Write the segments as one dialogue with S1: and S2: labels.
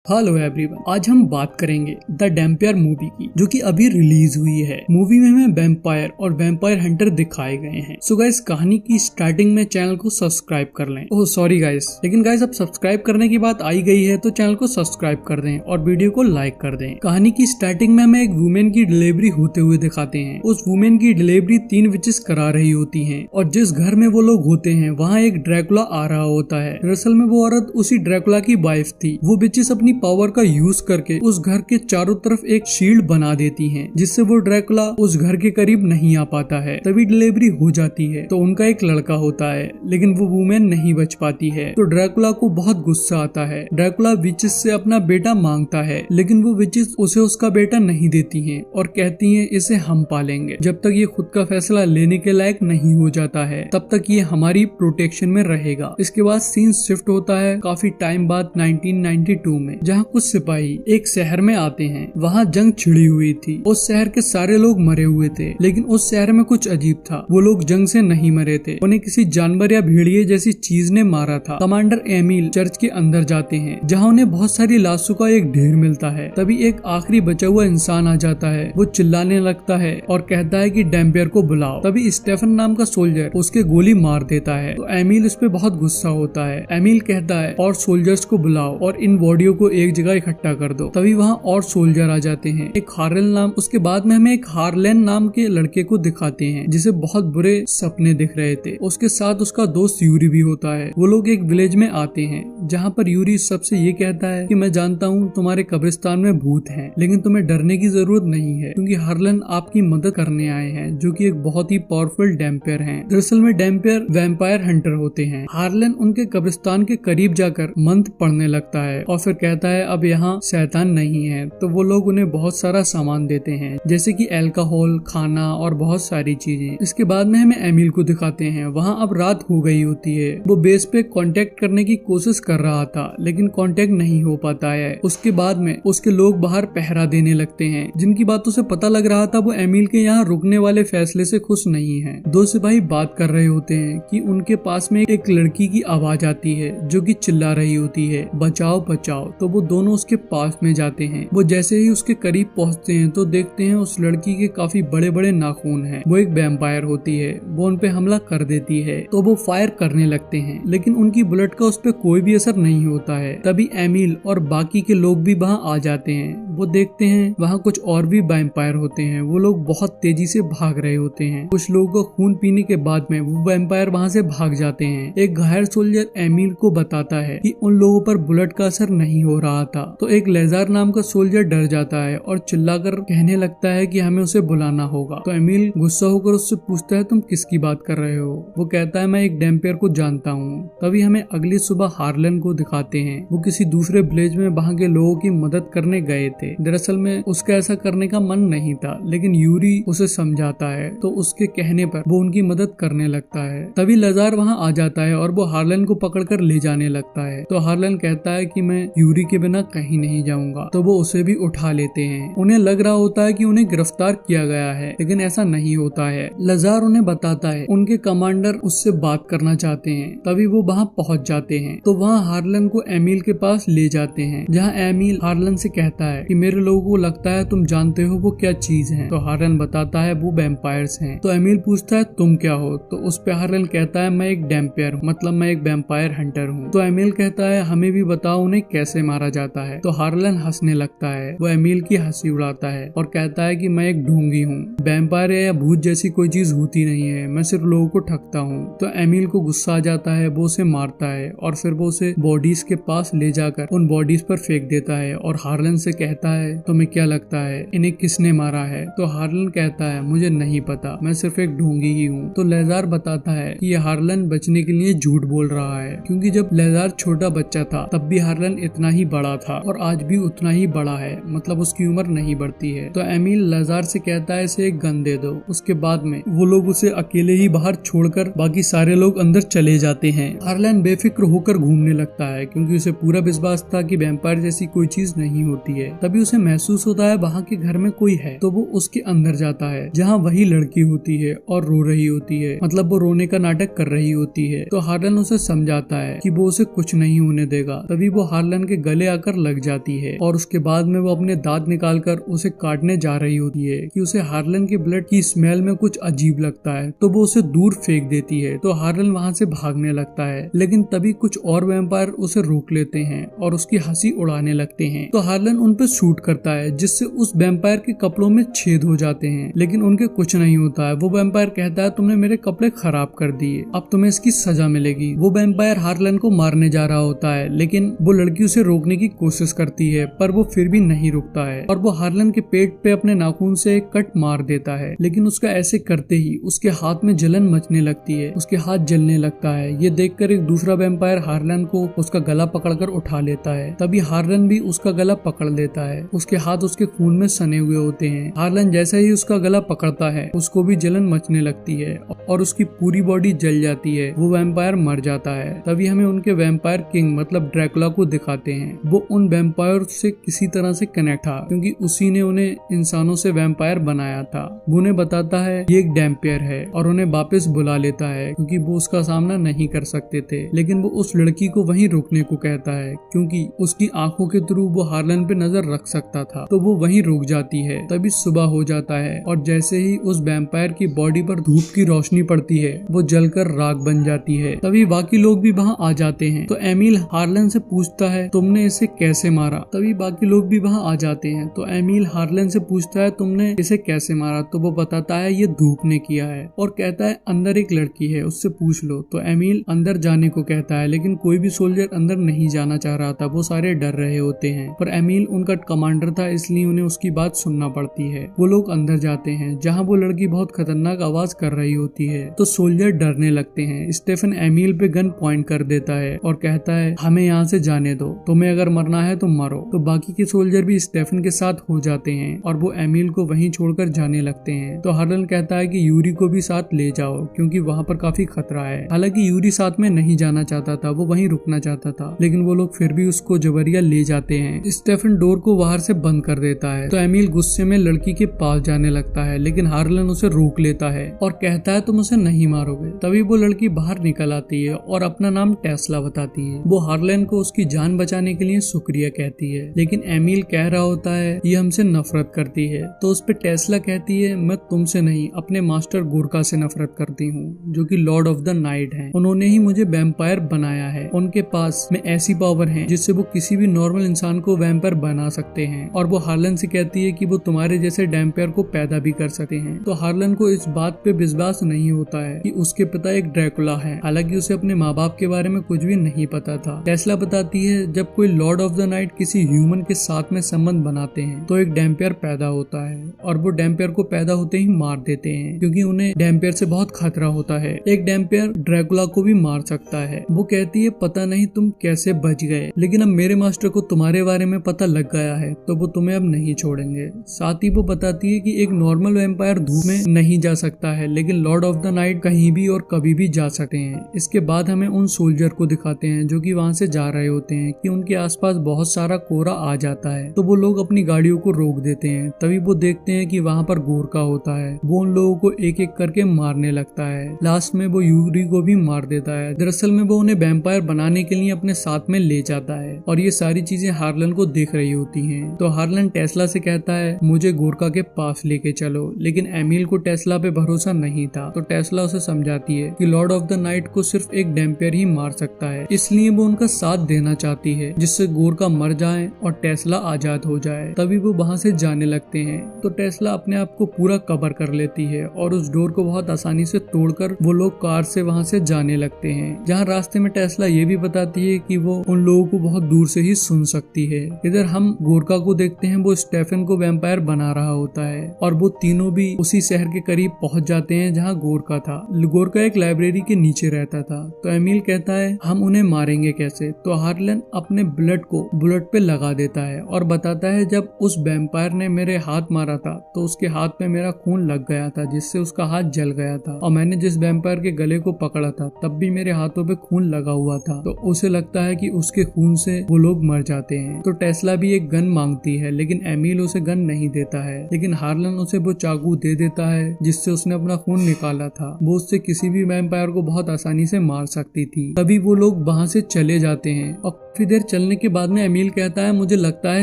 S1: Hello everyone, आज हम बात करेंगे द डैम्पियर मूवी की, जो कि अभी रिलीज हुई है। मूवी में हमें वैम्पायर और वैम्पायर हंटर दिखाए गए हैं। सो गाइस, कहानी की स्टार्टिंग में चैनल को सब्सक्राइब कर लें। ओह सॉरी गाइस, लेकिन गाइस अब सब्सक्राइब करने की बात आई गई है तो चैनल को सब्सक्राइब कर दें और वीडियो को लाइक कर दें। कहानी की स्टार्टिंग में हमें एक वुमेन की डिलीवरी होते हुए दिखाते हैं। उस वुमेन की डिलीवरी 3 विचेस करा रही होती है और जिस घर में वो लोग होते हैं वहाँ एक ड्रैकुला आ रहा होता है। दरअसल में वो औरत उसी ड्रैकुला की वाइफ थी। वो विचेस अपनी पावर का यूज करके उस घर के चारों तरफ एक शील्ड बना देती हैं, जिससे वो ड्रैकुला उस घर के करीब नहीं आ पाता है। तभी डिलीवरी हो जाती है तो उनका एक लड़का होता है, लेकिन वो वुमेन नहीं बच पाती है। तो ड्रैकुला को बहुत गुस्सा आता है। ड्रैकुला विचेस से अपना बेटा मांगता है, लेकिन वो विचेस उसे उसका बेटा नहीं देती हैं और कहती हैं इसे हम पालेंगे। जब तक ये खुद का फैसला लेने के लायक नहीं हो जाता है तब तक ये हमारी प्रोटेक्शन में रहेगा। इसके बाद सीन शिफ्ट होता है काफी टाइम बाद 1992 में, जहाँ कुछ सिपाही एक शहर में आते हैं। वहाँ जंग छिड़ी हुई थी। उस शहर के सारे लोग मरे हुए थे, लेकिन उस शहर में कुछ अजीब था। वो लोग जंग से नहीं मरे थे, उन्हें किसी जानवर या भेड़िए जैसी चीज ने मारा था। कमांडर एमिल चर्च के अंदर जाते हैं, जहाँ उन्हें बहुत सारी लाशों का एक ढेर मिलता है। तभी एक आखिरी बचा हुआ इंसान आ जाता है। वो चिल्लाने लगता है और कहता है कि डैम्पियर को बुलाओ। तभी स्टेफन नाम का सोल्जर उसके गोली मार देता है। तो एमिल उस पे बहुत गुस्सा होता है। एमिल कहता है और सोल्जर्स को बुलाओ और इन बॉडियों को एक जगह इकट्ठा कर दो। तभी वहाँ और सोल्जर आ जाते हैं। एक हार्लेन नाम, उसके बाद में हमें एक हार्लेन नाम के लड़के को दिखाते हैं जिसे बहुत बुरे सपने दिख रहे थे। उसके साथ उसका दोस्त यूरी भी होता है। वो लोग एक विलेज में आते हैं जहाँ पर यूरी सबसे ये कहता है कि मैं जानता हूँ तुम्हारे कब्रिस्तान में भूत हैं, लेकिन तुम्हें डरने की जरूरत नहीं है क्योंकि हार्लेन आपकी मदद करने आए हैं, जो कि एक बहुत ही पावरफुल डैम्पियर हैं। दरअसल में डैम्पियर वैम्पायर हंटर होते हैं। हार्लेन उनके कब्रिस्तान के करीब जाकर मंत्र पढ़ने लगता है और फिर कहता है अब यहाँ शैतान नहीं है। तो वो लोग उन्हें बहुत सारा सामान देते हैं, जैसे कि अल्कोहल, खाना और बहुत सारी चीजें। इसके बाद में हमें एमिल को दिखाते हैं। वहाँ अब रात हो गई होती है। वो बेस पे कांटेक्ट करने की कोशिश कर रहा था, लेकिन कांटेक्ट नहीं हो पाता है। उसके बाद में उसके लोग बाहर पहरा देने लगते हैं। जिनकी बातों से पता लग रहा था वो एमिल के यहाँ रुकने वाले फैसले से खुश नहीं है। दो सिपाही बात कर रहे होते हैं कि उनके पास में एक लड़की की आवाज आती है जो कि चिल्ला रही होती है बचाओ बचाओ। तो वो दोनों उसके पास में जाते हैं। वो जैसे ही उसके करीब पहुंचते हैं तो देखते हैं उस लड़की के काफी बड़े बड़े नाखून हैं। वो एक वैम्पायर होती है। वो उन पे हमला कर देती है तो वो फायर करने लगते हैं, लेकिन उनकी बुलेट का उस पे कोई भी असर नहीं होता है। तभी एमिल और बाकी के लोग भी वहाँ आ जाते हैं। वो देखते हैं वहाँ कुछ और भी वैम्पायर होते हैं। वो लोग बहुत तेजी से भाग रहे होते हैं। कुछ लोगों को खून पीने के बाद में वो वैम्पायर वहाँ से भाग जाते हैं। एक घायल सोल्जर एमिल को बताता है कि उन लोगों पर बुलेट का असर नहीं हो रहा था। तो एक लेजार नाम का सोल्जर डर जाता है और चिल्लाकर कहने लगता है कि हमें उसे बुलाना होगा। तो एमिल गुस्सा होकर उससे पूछता है तुम किसकी बात कर रहे हो। वो कहता है मैं एक डैम्पियर को जानता हूँ। तभी हमें अगली सुबह हार्लेन को दिखाते हैं। वो किसी दूसरे विलेज में वहाँ के लोगों की मदद करने गए थे। दरअसल में उसका ऐसा करने का मन नहीं था, लेकिन यूरी उसे समझाता है तो उसके कहने पर वो उनकी मदद करने लगता है। तभी लेजार वहाँ आ जाता है और वो हार्लेन को पकड़कर ले जाने लगता है। तो हार्लेन कहता है कि मैं यूरी के बिना कहीं नहीं जाऊंगा। तो वो उसे भी उठा लेते हैं। उन्हें लग रहा होता है कि उन्हें गिरफ्तार किया गया है, लेकिन ऐसा नहीं होता है। लेजार उन्हें बताता है उनके कमांडर उससे बात करना चाहते हैं। तभी वो वहाँ पहुँच जाते हैं। तो वहाँ हार्लेन को एमिल के पास ले जाते हैं, जहाँ एमिल हार्लेन से कहता है कि मेरे लोगों को लगता है तुम जानते हो वो क्या चीज है। तो हार्लेन बताता है वो वैम्पायर्स हैं। तो एमिल पूछता है तुम क्या हो। तो उस पे हार्लेन कहता है मैं एक डैम्पियर हूँ, मतलब मैं एक वैम्पायर हंटर हूँ। तो एमिल कहता है हमें भी बताओ उन्हें कैसे मारा जाता है। तो हार्लेन हंसने लगता है। वो एमिल की हंसी उड़ाता है और कहता है कि मैं एक ढोंगी हूँ। वैम्पायर या भूत जैसी कोई चीज होती नहीं है, मैं सिर्फ लोगों को ठगता हूँ। तो एमिल को गुस्सा आ जाता है। वो उसे मारता है और फिर वो उसे बॉडीज के पास ले जाकर उन बॉडीज पर फेंक देता है और हार्लेन से कहता है तुम्हें क्या लगता है इन्हें किसने मारा है। तो हार्लेन कहता है मुझे नहीं पता, मैं सिर्फ एक ढोंगी ही हूँ। तो लेजार बताता है कि ये हार्लेन बचने के लिए झूठ बोल रहा है, क्योंकि जब लेजार छोटा बच्चा था तब भी हार्लेन इतना ही बड़ा था और आज भी उतना ही बड़ा है, मतलब उसकी उम्र नहीं बढ़ती है। तो एमिल लेजार से कहता है इसे एक गन दे दो। उसके बाद में वो लोग उसे अकेले ही बाहर छोड़कर बाकी सारे लोग अंदर चले जाते हैं। हार्लेन बेफिक्र होकर घूमने लगता है क्योंकि उसे पूरा विश्वास था कि वैम्पायर जैसी कोई चीज नहीं होती है। तभी उसे महसूस होता है वहाँ के घर में कोई है, तो वो उसके अंदर जाता है जहाँ वही लड़की होती है और रो रही होती है, मतलब वो रोने का नाटक कर रही होती है। तो हार्लन उसे समझाता है कि वो उसे कुछ नहीं होने देगा। तभी वो हार्लन के गले आकर लग जाती है और उसके बाद में वो अपने दांत निकालकर उसे काटने जा रही होती है कि उसे हार्लन के ब्लड की स्मेल में कुछ अजीब लगता है, तो वो उसे दूर फेंक देती है। तो हार्लन वहाँ से भागने लगता है, लेकिन तभी कुछ और वैम्पायर उसे रोक लेते हैं और उसकी हंसी उड़ाने लगते हैं। तो हार्लन उन पे शूट करता है जिससे उस वैम्पायर के कपड़ों में छेद हो जाते हैं, लेकिन उनके कुछ नहीं होता है। वो वैम्पायर कहता है तुमने मेरे कपड़े खराब कर दिए, अब तुम्हें इसकी सजा मिलेगी। वो वैम्पायर हार्लन को मारने जा रहा होता है, लेकिन वो लड़की उसे रोकने की कोशिश करती है, पर वो फिर भी नहीं रुकता है और वो हार्लन के पेट पे अपने नाखून से एक कट मार देता है। लेकिन उसका ऐसे करते ही उसके हाथ में जलन मचने लगती है, उसके हाथ जलने लगता है। ये देखकर एक दूसरा वैम्पायर हार्लन को उसका गला पकड़कर उठा लेता है। तभी हार्लन भी उसका गला पकड़ लेता है। उसके हाथ उसके खून में सने हुए होते हैं। हार्लन जैसे ही उसका गला पकड़ता है उसको भी जलन मचने लगती है और उसकी पूरी बॉडी जल जाती है। वो वैम्पायर मर जाता है। तभी हमें उनके वैम्पायर किंग मतलब ड्रैकुला को दिखाते हैं। वो उन वैम्पायर से किसी तरह से कनेक्ट था क्योंकि उसी ने उन्हें इंसानों से वैम्पायर बनाया था। वो उन्हें बताता है ये एक डैम्पियर है और उन्हें वापस बुला लेता है क्योंकि वो उसका सामना नहीं कर सकते थे। लेकिन वो उस लड़की को वहीं रुकने को कहता है क्योंकि उसकी आंखों के थ्रू वो हार्लन पे नजर रख सकता था, तो वो वहीं रुक जाती है। तभी सुबह हो जाता है और जैसे ही उस वैम्पायर की बॉडी पर धूप की रोशनी पड़ती है वो जलकर राख बन जाती है। तभी बाकी लोग भी वहाँ आ जाते हैं। तो एमिल हार्लन से पूछता है तुमने इसे कैसे मारा। तभी बाकी लोग भी वहाँ आ जाते हैं। तो एमिल हार्लन से पूछता है तुमने इसे कैसे मारा। तो वो बताता है ये धूप ने किया है और कहता है अंदर एक लड़की है उससे पूछ लो। तो एमिल अंदर जाने को कहता है, लेकिन कोई भी सोल्जर अंदर नहीं जाना चाह रहा था। वो सारे डर रहे होते हैं, पर एमिल उनका कमांडर था इसलिए उन्हें उसकी बात सुनना पड़ती है। वो लोग अंदर जाते हैं जहाँ वो लड़की बहुत खतरनाक आवाज कर रही होती है। तो सोल्जर डरने लगते हैं। स्टेफन एमिल पे गन पॉइंट कर देता है और कहता है हमें यहाँ से जाने दो, तुम्हें अगर मरना है तो मरो। तो बाकी के सोल्जर भी स्टेफन के साथ हो जाते हैं और वो एमिल को वहीं छोड़कर जाने लगते हैं। तो हार्लन कहता है कि यूरी को भी साथ ले जाओ क्योंकि वहाँ पर काफी खतरा है। हालांकि यूरी साथ में नहीं जाना चाहता था, वो वहीं रुकना चाहता था, लेकिन वो लोग फिर भी उसको जबरिया ले जाते हैं। स्टेफन डोर को बाहर से बंद कर देता है। तो एमिल गुस्से में लड़की के पास जाने लगता है, लेकिन हार्लन उसे रोक लेता है और कहता है तुम उसे नहीं मारोगे। तभी वो लड़की बाहर निकल आती है और अपना नाम टेस्ला बताती है। वो हार्लन को उसकी जान बचाने के लिए शुक्रिया कहती है, लेकिन एमिल कह रहा होता है ये हमसे नफरत करती है। तो उस पे टेस्ला कहती है मैं तुमसे नहीं अपने मास्टर गोरका से नफरत करती हूँ जो कि लॉर्ड ऑफ द नाइट हैं। उन्होंने ही मुझे वैम्पायर बनाया है। उनके पास में ऐसी पावर है जिससे वो किसी भी नॉर्मल इंसान को वैम्पायर बना सकते हैं। और वो हार्लन से कहती है कि वो तुम्हारे जैसे वैम्पायर को पैदा भी कर सकते हैं। तो हार्लन को इस बात पे विश्वास नहीं होता है कि उसके पिता एक ड्रैकुला है। हालांकि उसे अपने माँ बाप के बारे में कुछ भी नहीं पता था। टेस्ला बताती है जब कोई लॉर्ड ऑफ द नाइट किसी ह्यूमन के साथ में संबंध बनाते हैं तो एक डैम्पियर पैदा होता है और वो डैम्पियर को पैदा होते ही मार देते हैं क्योंकि उन्हें डैम्पियर से बहुत खतरा होता है। एक डैम्पियर ड्रैकुला को भी मार सकता है। वो कहती है पता नहीं तुम कैसे बच गए, लेकिन अब मेरे मास्टर को तुम्हारे बारे में पता लग गया है तो वो तुम्हें अब नहीं छोड़ेंगे। साथ ही वो बताती है कि एक नॉर्मल वैम्पायर धूप में नहीं जा सकता है, लेकिन लॉर्ड ऑफ द नाइट कहीं भी और कभी भी जा सकते हैं। इसके बाद हमें उन सोल्जर को दिखाते हैं जो कि वहाँ से जा रहे होते हैं कि उनके आसपास बहुत सारा कोहरा आ जाता है। तो वो लोग अपनी गाड़ियों को रोक देते हैं। तभी वो देखते हैं कि वहाँ पर गोरका होता है। वो उन लोगों को एक एक करके मारने लगता है। लास्ट में वो यूरी को भी मार देता है। दरअसल में वो उन्हें वैम्पायर बनाने के लिए अपने साथ में ले जाता है और ये सारी चीजें हार्लन को देख रही होती हैं। तो हार्लन टेस्ला से कहता है मुझे गोरका के पास लेके चलो, लेकिन एमिल को टेस्ला पे भरोसा नहीं था। तो टेस्ला उसे समझाती है कि लॉर्ड ऑफ द नाइट को सिर्फ एक डैम्पियर ही मार सकता है, इसलिए वो उनका साथ देना चाहती है जिससे गोरका मर जाए और टेस्ला आजाद हो जाए। तभी वो वहाँ से जाने लगते हैं। तो टेस्ला अपने आप को पूरा कवर कर लेती है और उस डोर को बहुत आसानी से तोड़कर वो लोग कार से वहाँ से जाने लगते हैं। जहाँ रास्ते में टेस्ला ये भी बताती है कि वो उन लोगों को बहुत दूर से ही सुन सकती है। इधर हम गोरका को देखते हैं, वो स्टेफन को वैम्पायर बना रहा होता है और वो तीनों भी उसी शहर के करीब पहुंच जाते हैं जहाँ गोरका था। गोरका एक लाइब्रेरी के नीचे रहता था। तो एमिल कहता है हम उन्हें मारेंगे कैसे। तो हार्लन अपने ब्लड को बुलेट पे लगा देता है और बताता है जब उस वैम्पायर ने मेरे हाथ मारा था तो उसके हाथ में मेरा खून लग गया था जिससे उसका हाथ जल गया था, और मैंने जिस वैम्पायर के गले को पकड़ा था तब भी मेरे हाथों पे खून लगा हुआ था। तो उसे लगता है कि उसके खून से वो लोग मर जाते हैं। तो टेस्ला भी एक गन मांगती है, लेकिन एमिल उसे गन नहीं देता है। लेकिन हार्लन उसे वो चाकू दे देता है जिससे उसने अपना खून निकाला था। वो उससे किसी भी वैम्पायर को बहुत आसानी से मार सकती थी। तभी वो लोग वहाँ से चले जाते हैं और काफी देर चलने के बाद में एमिल कहता है, मुझे लगता है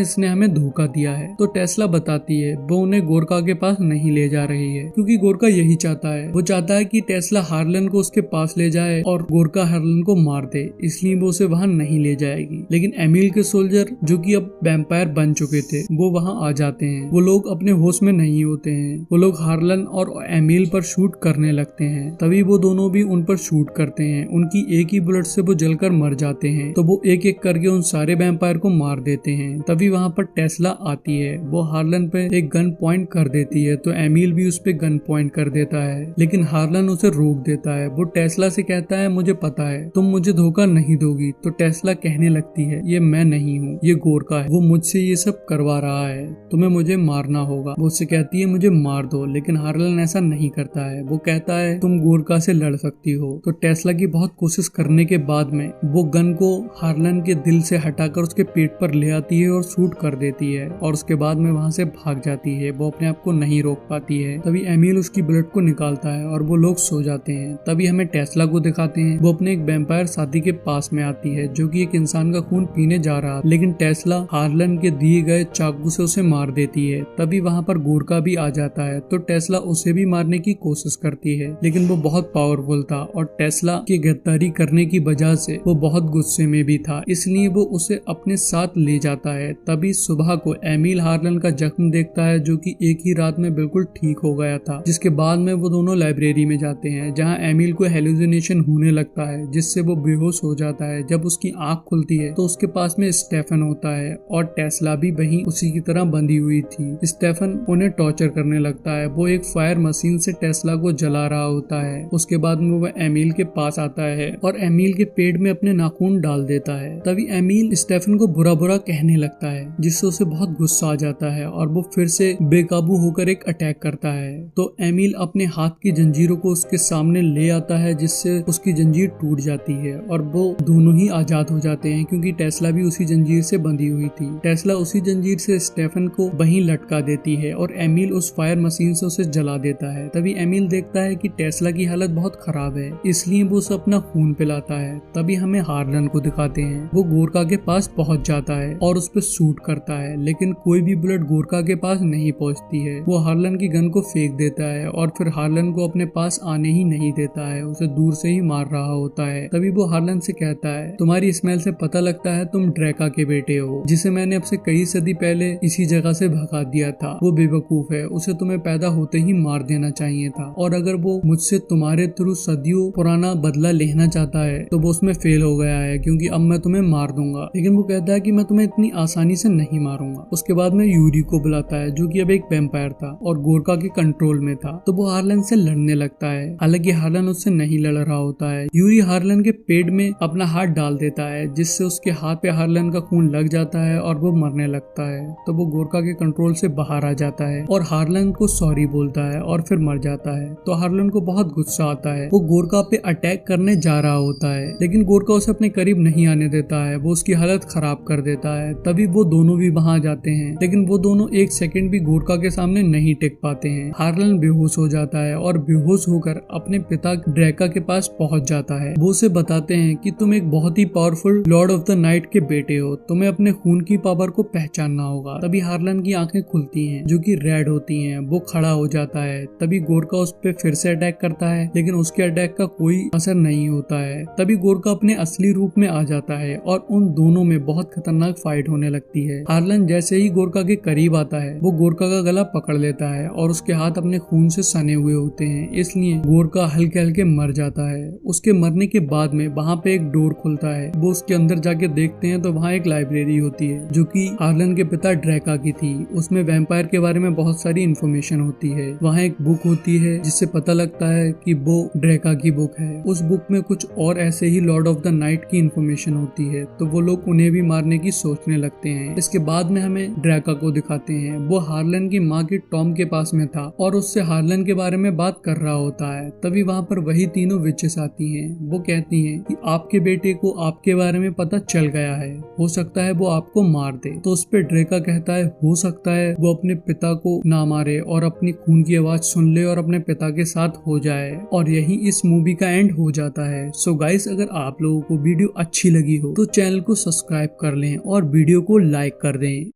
S1: इसने हमें धोखा दिया है। तो टेस्ला बताती है वो उन्हें गोरका के पास नहीं ले जा रही है, क्योंकि गोरका यही चाहता है। वो चाहता है कि टेस्ला हार्लन को उसके पास ले जाए और गोरका हार्लन को मार दे, इसलिए वो उसे वहाँ नहीं ले जाएगी। लेकिन एमिल के सोल्जर जो कि अब वैम्पायर बन चुके थे वो वहाँ आ जाते हैं। वो लोग अपने होश में नहीं होते हैं। वो लोग हार्लन और एमिल पर शूट करने लगते हैं। तभी वो दोनों भी उन पर शूट करते हैं। उनकी एक ही बुलेट से वो जलकर मर जाते हैं। तो वो एक एक करके उन सारे वैम्पायर को मार देते हैं। तभी वहाँ पर टेस्ला आती है। वो हार्लन पे एक गन पॉइंट कर देती है, तो एमिल भी उस पे गन पॉइंट कर देता है, लेकिन हार्लन उसे रोक देता है। वो टेस्ला से कहता है, मुझे पता है तुम मुझे धोखा नहीं दोगी। तो टेस्ला कहने लगती है, ये मैं नहीं हूँ, ये गोरका है, वो मुझसे ये सब करवा रहा है, तुम्हें मुझे मारना होगा। वो उससे कहती है, मुझे मार दो, लेकिन हार्लन ऐसा नहीं करता है। वो कहता है, तुम गोरका से लड़ सकती हो। तो टेस्ला की बहुत कोशिश करने के बाद में वो गन को हार्लन के दिल से हटाकर उसके पेट पर ले आती है और शूट कर देती है, और उसके बाद में वहाँ से भाग जाती है। वो अपने आप को नहीं रोक पाती है। तभी एमिल उसकी बुलेट को निकालता है और वो लोग सो जाते हैं। तभी हमें टेस्ला को दिखाते हैं। वो अपने एक वैम्पायर साथी के पास में आती है जो कि एक इंसान का खून पीने जा रहा, लेकिन टेस्ला हार्लन के दिए गए चाकू से उसे मार देती है। तभी वहाँ पर गोरका भी आ जाता है, तो टेस्ला उसे भी मारने की कोशिश करती है, लेकिन वो बहुत पावरफुल था और टेस्ला की गिरफ्तारी करने की वजह से वो बहुत गुस्से में भी था, इसलिए वो उसे अपने साथ ले जाता है। तभी सुबह को एमिल हार्लन का जख्म देखता है जो कि एक ही रात में बिल्कुल ठीक हो गया था। जिसके बाद में वो दोनों लाइब्रेरी में जाते हैं जहां एमिल को हेलुसिनेशन होने लगता है, जिससे वो बेहोश हो जाता है। जब उसकी आंख खुलती है तो उसके पास में स्टेफन होता है और टेस्ला भी वहीं उसी की तरह बंधी हुई थी। स्टेफन उन्हें टॉर्चर करने लगता है। वो एक फायर मशीन से टेस्ला को जला रहा होता है। उसके बाद में वो एमिल के पास आता है और एमिल के पेट में अपने नाखून डाल देता है। तभी एमिल स्टेफन को बुरा बुरा कहने लगता है, जिससे उसे बहुत गुस्सा आ जाता है और वो फिर से बेकाबू होकर एक अटैक करता है। तो एमिल अपने हाथ की जंजीरों को उसके सामने ले आता है, जिससे उसकी जंजीर टूट जाती है और वो दोनों ही आजाद हो जाते हैं, क्योंकि टेस्ला भी उसी जंजीर से बंधी हुई थी। टेस्ला उसी जंजीर से स्टेफन को वहीं लटका देती है और एमिल उस फायर मशीन से उसे जला देता है। तभी एमिल देखता है कि टेस्ला की हालत बहुत खराब है, इसलिए वो उसे अपना खून पिलाता है। तभी हमें हार्लन को दिखाते हैं। वो गोरका के पास पहुंच जाता है और उस पर शूट करता है, लेकिन कोई भी बुलेट गोरका के पास नहीं पहुंचती है। वो हार्लन की गन को फेंक देता है और फिर हार्लन को अपने पास आने ही नहीं देता है, उसे दूर से ही मार रहा होता है। तभी वो हार्लन से कहता है, तुम्हारी स्मेल से पता लगता है तुम ड्रैका के बेटे हो, जिसे मैंने अब से कई सदी पहले इसी जगह से भगा दिया था। वो बेवकूफ है, उसे तुम्हें पैदा होते ही मार देना चाहिए था, और अगर वो मुझसे तुम्हारे थ्रू सदियों पुराना बदला लेना चाहता है तो वो उसमें फेल हो गया है, क्योंकि अब मैं तुम्हें मार दूंगा। लेकिन वो कहता है कि मैं तुम्हें इतनी आसानी से नहीं मारूंगा। उसके बाद में यूरी को बुलाता है जो कि अब एक वैम्पायर था और गोरका के कंट्रोल में था। तो वो हार्लन से लड़ने लगता है, हालांकि हार्लन उससे नहीं लड़ रहा होता है। यूरी हार्लन के पेट में अपना हाथ डाल देता है, जिससे उसके हाथ पे हार्लन का खून लग जाता है और वो मरने लगता है। तो वो गोरका के कंट्रोल से बाहर आ जाता है और हार्लन को सॉरी बोलता है और फिर मर जाता है। तो हार्लन को बहुत गुस्सा आता है। वो गोरका पे अटैक करने जा रहा होता है, लेकिन गोरका उसे अपने करीब नहीं आने देता है। वो उसकी हालत खराब कर देता है। तभी वो दोनों भी वहां जाते हैं, लेकिन वो दोनों एक सेकंड भी गोरका के सामने नहीं टिक पाते हैं। हार्लन बेहोश हो जाता है और बेहोश होकर अपने पिता ड्रैका के पास पहुंच जाता है। वो उसे बताते हैं कि तुम एक बहुत ही powerful lord of the night के बेटे हो, तुम्हें अपने खून की पावर को पहचानना होगा। तभी हार्लन की आंखें खुलती हैं जो कि रेड होती हैं। वो खड़ा हो जाता है। तभी गोरका उस पे फिर से अटैक करता है, लेकिन उसके अटैक का कोई असर नहीं होता है। तभी गोरका अपने असली रूप में आ जाता है और उन दोनों में बहुत खतरनाक फाइट होने लगती है। हार्लन जैसे ही गोरका के करीब आता है वो गोरका का गला पकड़ लेता है और उसके हाथ अपने खून से सने हुए होते हैं, इसलिए गोरका हल्के हल्के मर जाता है। उसके मरने के बाद में वहाँ पे एक डोर खुलता है। वो उसके अंदर जाके देखते हैं तो वहाँ एक लाइब्रेरी होती है जो कि हार्लन के पिता ड्रैका की थी। उसमें वैम्पायर के बारे में बहुत सारी इन्फॉर्मेशन होती है। वहाँ एक बुक होती है जिससे पता लगता है कि वो ड्रैका की बुक है। उस बुक में कुछ और ऐसे ही लॉर्ड ऑफ द नाइट की इन्फॉर्मेशन होती है, तो वो लोग उन्हें भी मारने की सोचने लगते हैं। इसके बाद में हमें ड्रैका को दिखाते हैं। वो हार्लन की माँ के टॉम के पास में था और उससे हार्लन के बारे में बात कर रहा होता है। तभी वहाँ पर वही तीनों विचेस आती हैं। वो कहती हैं कि आपके बेटे को आपके बारे में पता चल गया है, हो सकता है वो आपको मार देते। तो उस पे ड्रेका कहता है हो सकता है वो अपने पिता को ना मारे और अपनी खून की आवाज सुन ले और अपने पिता के साथ हो जाए, और यही इस मूवी का एंड हो जाता है। सो गाइस, अगर आप लोगों को वीडियो अच्छी लगी हो तो चैनल को सब्सक्राइब कर लें और वीडियो को लाइक कर दें।